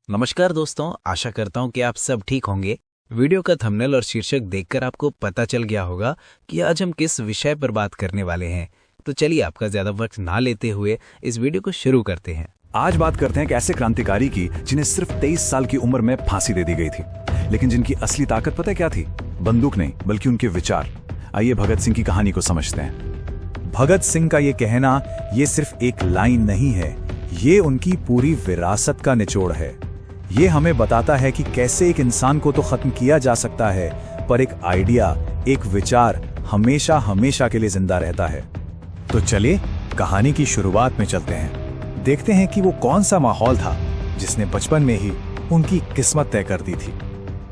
नमस्कार दोस्तों, आशा करता हूँ कि आप सब ठीक होंगे। वीडियो का थंबनेल और शीर्षक देखकर आपको पता चल गया होगा कि आज हम किस विषय पर बात करने वाले हैं। तो चलिए आपका ज्यादा वक्त ना लेते हुए इस वीडियो को शुरू करते हैं। आज बात करते हैं एक ऐसे क्रांतिकारी की जिन्हें सिर्फ 23 साल की उम्र में फांसी दे दी गई थी, लेकिन जिनकी असली ताकत पता है क्या थी? बंदूक नहीं बल्कि उनके विचार। आइए भगत सिंह की कहानी को समझते हैं। भगत सिंह का ये कहना ये सिर्फ एक लाइन नहीं है, ये उनकी पूरी विरासत का निचोड़ है। ये हमें बताता है कि कैसे एक इंसान को तो खत्म किया जा सकता है, पर एक आइडिया, एक विचार हमेशा हमेशा के लिए जिंदा रहता है। तो चलिए कहानी की शुरुआत में चलते हैं। देखते हैं कि वो कौन सा माहौल था जिसने बचपन में ही उनकी किस्मत तय कर दी थी।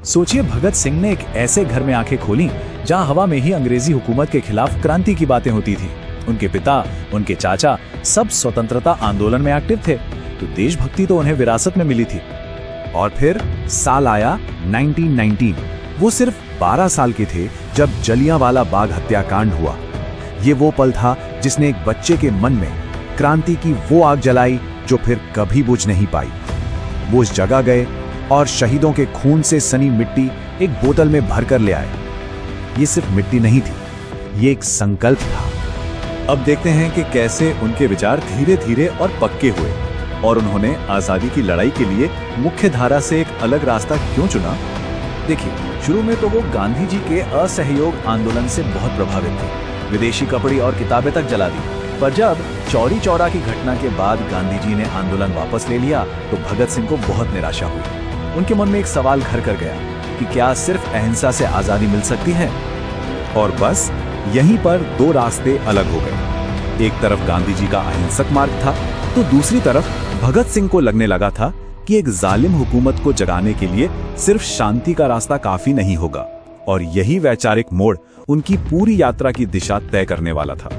सोचिए, भगत सिंह ने एक ऐसे घर में आंखें खोली जहां हवा में ही अंग्रेजी हुकूमत के खिलाफ क्रांति की बातें होती थी। उनके पिता, उनके चाचा सब स्वतंत्रता आंदोलन में एक्टिव थे, तो देशभक्ति तो उन्हें विरासत में मिली थी। और फिर साल आया 1919। वो सिर्फ 12 साल के थे जब जलियांवाला बाग हत्याकांड हुआ। ये वो पल था जिसने एक बच्चे के मन में क्रांति की वो आग जलाई जो फिर कभी बुझ नहीं पाई। वो उस जगह गए और शहीदों के खून से सनी मिट्टी एक बोतल में भरकर ले आए। ये सिर्फ मिट्टी नहीं थी, ये एक संकल्प था। अब देखते हैं कि कैसे उनके विचार धीरे धीरे और पक्के हुए और उन्होंने आजादी की लड़ाई के लिए मुख्य धारा से एक अलग रास्ता क्यों चुना। देखिए, शुरू में तो वो गांधी जी के असहयोग आंदोलन से बहुत प्रभावित थे। विदेशी कपड़े और किताबें तक जला दी। पर जब चौरी चौरा की घटना के बाद गांधी जी ने आंदोलन वापस ले लिया तो भगत सिंह को बहुत निराशा हुई। उनके मन में एक सवाल घर कर गया कि क्या सिर्फ अहिंसा से आजादी मिल सकती है? और बस यहीं पर दो रास्ते अलग हो गए। एक तरफ गांधी जी का अहिंसक मार्ग था, तो दूसरी तरफ भगत सिंह को लगने लगा था कि एक जालिम हुकूमत को जगाने के लिए सिर्फ शांति का रास्ता काफी नहीं होगा। और यही वैचारिक मोड़ उनकी पूरी यात्रा की दिशा तय करने वाला था।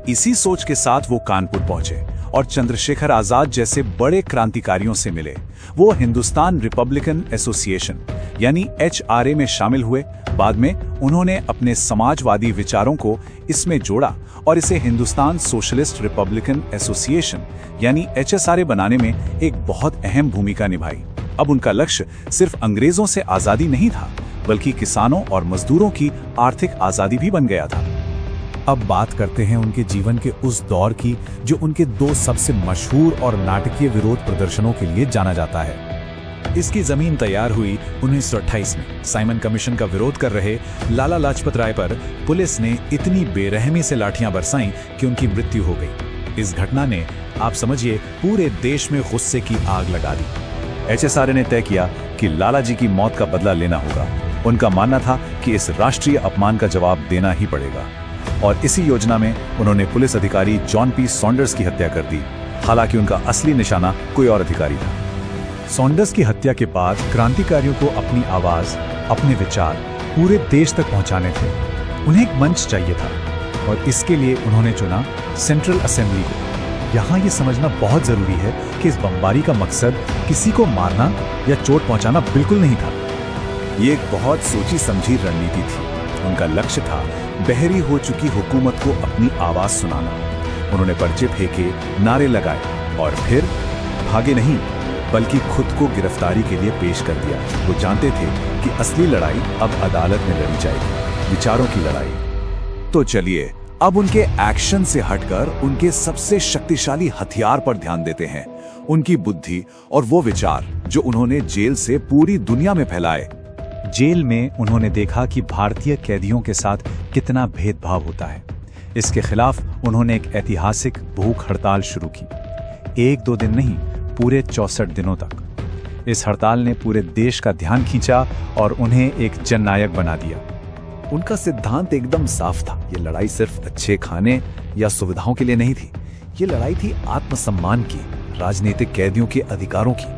इसी सोच के साथ वो कानपुर पहुंचे और चंद्रशेखर आजाद जैसे बड़े क्रांतिकारियों से मिले। वो हिंदुस्तान रिपब्लिकन एसोसिएशन यानी HRA में शामिल हुए। बाद में उन्होंने अपने समाजवादी विचारों को इसमें जोड़ा और इसे हिंदुस्तान सोशलिस्ट रिपब्लिकन एसोसिएशन यानी HSRA बनाने में एक बहुत अहम भूमिका निभाई। अब उनका लक्ष्य सिर्फ अंग्रेजों से आजादी नहीं था, बल्कि किसानों और मजदूरों की आर्थिक आजादी भी बन गया था। अब बात करते हैं उनके जीवन के उस दौर की जो उनके दो सबसे मशहूर और नाटकीय विरोध प्रदर्शनों के लिए जाना जाता है। इसकी जमीन तैयार हुई 1928 में। साइमन कमीशन का विरोध कर रहे लाला लाजपत राय पर पुलिस ने इतनी बेरहमी से लाठियां बरसाईं कि उनकी मृत्यु हो गई। इस घटना ने, आप समझिए, पूरे देश में गुस्से की आग लगा दी। HSRA ने तय किया कि लाला जी की मौत का बदला लेना होगा। उनका मानना था कि इस राष्ट्रीय अपमान का जवाब देना ही पड़ेगा। और इसी योजना में उन्होंने पुलिस अधिकारी जॉन पी सॉन्डर्स की हत्या कर दी। हालांकि उनका असली निशाना कोई और अधिकारी था। सॉन्डर्स की हत्या के बाद क्रांतिकारियों को अपनी आवाज, अपने विचार पूरे देश तक पहुंचाने थे। उन्हें एक मंच चाहिए था और इसके लिए उन्होंने चुना सेंट्रल असेंबली को। यहाँ ये समझना बहुत जरूरी है कि इस बमबारी का मकसद किसी को मारना या चोट पहुंचाना बिल्कुल नहीं था। ये एक बहुत सोची समझी रणनीति थी। उनका लक्ष्य था बहरी हो चुकी हुकूमत को अपनी आवाज सुनाना। उन्होंने पर्चे फेंके, नारे लगाए और फिर भागे नहीं बल्कि खुद को गिरफ्तारी के लिए पेश कर दिया। वो जानते थे कि असली लड़ाई अब अदालत में लड़ी जाएगी, विचारों की लड़ाई। तो चलिए अब उनके एक्शन से हटकर उनके सबसे शक्तिशाली हथियार पर ध्यान देते हैं, उनकी बुद्धि और वो विचार जो उन्होंने जेल से पूरी दुनिया में फैलाए। जेल में उन्होंने देखा कि भारतीय कैदियों के साथ कितना भेदभाव होता है। इसके खिलाफ उन्होंने एक ऐतिहासिक भूख हड़ताल शुरू की। 1-2 दिन नहीं, पूरे 64 दिनों तक। इस हड़ताल ने पूरे देश का ध्यान खींचा और उन्हें एक जननायक बना दिया। उनका सिद्धांत एकदम साफ था। ये लड़ाई सिर्फ अच्छे खाने या सुविधाओं के लिए नहीं थी, ये लड़ाई थी आत्मसम्मान की, राजनीतिक कैदियों के अधिकारों की।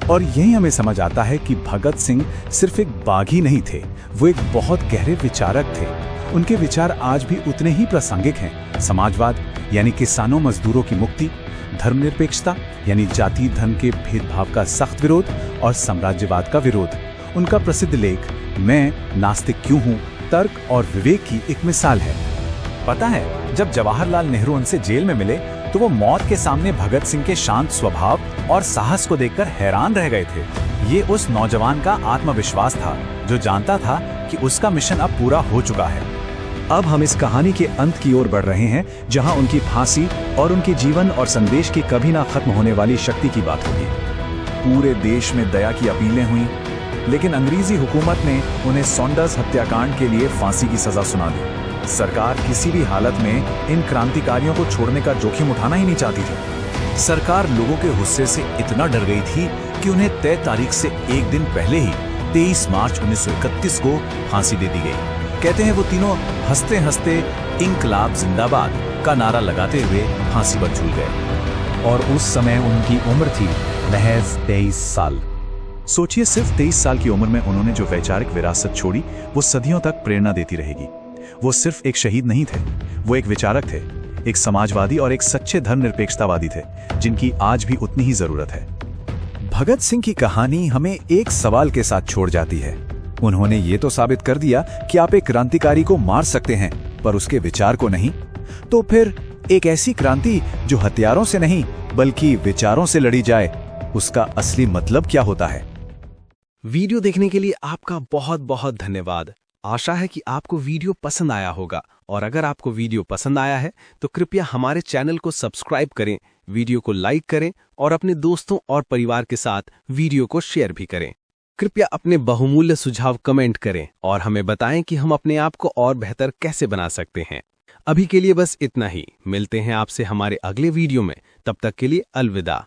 और यही हमें समझ आता है कि भगत सिंह सिर्फ एक बागी नहीं थे, वो एक बहुत गहरे विचारक थे। उनके विचार आज भी उतने ही प्रासंगिक हैं। समाजवाद यानी किसानों मजदूरों की मुक्ति, धर्मनिरपेक्षता यानी जाति धर्म के भेदभाव का सख्त विरोध और साम्राज्यवाद का विरोध। उनका प्रसिद्ध लेख मैं नास्तिक क्यों हूँ, तर्क और विवेक की एक मिसाल है। पता है, जब जवाहरलाल नेहरू उनसे जेल में मिले तो वो मौत के सामने भगत सिंह के शांत स्वभाव और साहस को देखकर हैरान रह गए थे। ये उस नौजवान का आत्मविश्वास था जो जानता था कि उसका मिशन अब पूरा हो चुका है। अब हम इस कहानी के अंत की ओर बढ़ रहे हैं, जहां उनकी फांसी और उनके जीवन और संदेश की कभी ना खत्म होने वाली शक्ति की बात होगी। पूरे देश में दया की अपीलें हुई, लेकिन अंग्रेजी हुकूमत ने उन्हें सॉन्डर्स हत्याकांड के लिए फांसी की सजा सुना दी। सरकार किसी भी हालत में इन क्रांतिकारियों को छोड़ने का जोखिम उठाना ही नहीं चाहती थी। सरकार लोगों के गुस्से से इतना डर गई थी कि उन्हें तय तारीख से एक दिन पहले ही 23 मार्च 1931 को फांसी दे दी गई। कहते हैं वो तीनों हंसते हंसते इंकलाब जिंदाबाद का नारा लगाते हुए फांसी पर झूल गए, और उस समय उनकी उम्र थी महज 23 साल। सोचिए, सिर्फ 23 साल की उम्र में उन्होंने जो वैचारिक विरासत छोड़ी वो सदियों तक प्रेरणा देती रहेगी। वो सिर्फ एक शहीद नहीं थे, वो एक विचारक थे, एक समाजवादी और एक सच्चे धर्मनिरपेक्षतावादी थे, जिनकी आज भी उतनी ही जरूरत है। भगत सिंह की कहानी हमें एक सवाल के साथ छोड़ जाती है। उन्होंने ये तो साबित कर दिया कि आप एक क्रांतिकारी को मार सकते हैं, पर उसके विचार को नहीं। तो फिर एक ऐसी क्रांति जो हथियारों से नहीं बल्कि विचारों से लड़ी जाए, उसका असली मतलब क्या होता है? वीडियो देखने के लिए आपका बहुत बहुत धन्यवाद। आशा है कि आपको वीडियो पसंद आया होगा, और अगर आपको वीडियो पसंद आया है तो कृपया हमारे चैनल को सब्सक्राइब करें, वीडियो को लाइक करें और अपने दोस्तों और परिवार के साथ वीडियो को शेयर भी करें। कृपया अपने बहुमूल्य सुझाव कमेंट करें और हमें बताएं कि हम अपने आप को और बेहतर कैसे बना सकते हैं। अभी के लिए बस इतना ही। मिलते हैं आपसे हमारे अगले वीडियो में। तब तक के लिए अलविदा।